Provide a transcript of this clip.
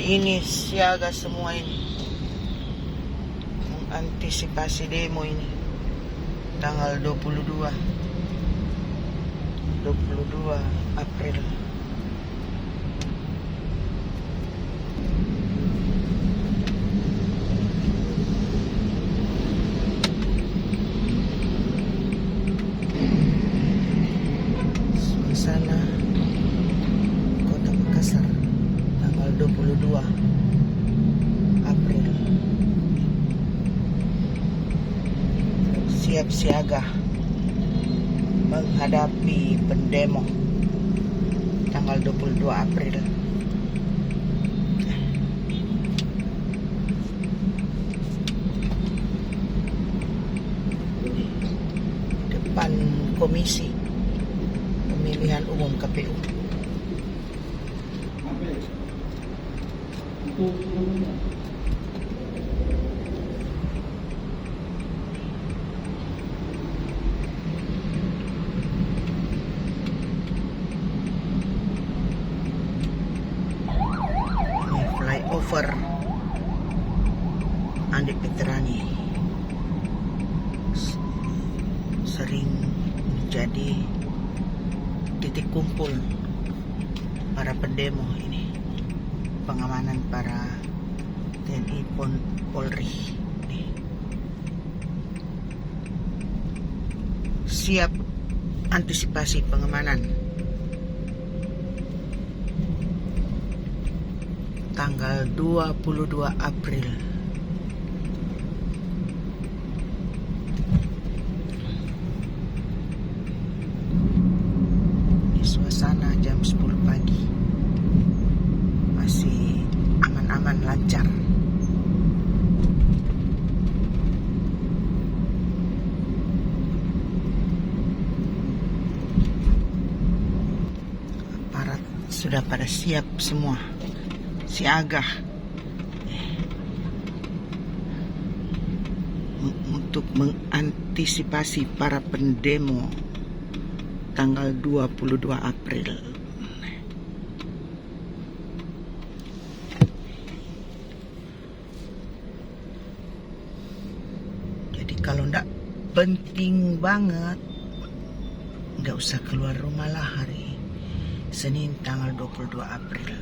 Hari ini siaga semua ini, mengantisipasi demo ini tanggal 22 April. Suasana Kota Makassar tanggal 22 April. Siap siaga menghadapi pendemo tanggal 22 April. Depan Komisi Pemilihan Umum KPU. Ini flyover Andi Petrani sering menjadi titik kumpul para pendemo ini. Pengamanan para TNI Polri nih. Siap antisipasi pengamanan tanggal 22 April. Ini suasana jam 10 pagi. Masih aman-aman, lancar. Aparat sudah pada siap semua, siaga untuk mengantisipasi para pendemo tanggal 22 April. Jadi kalau ndak penting banget, nggak usah keluar rumah lah hari Senin tanggal 22 April.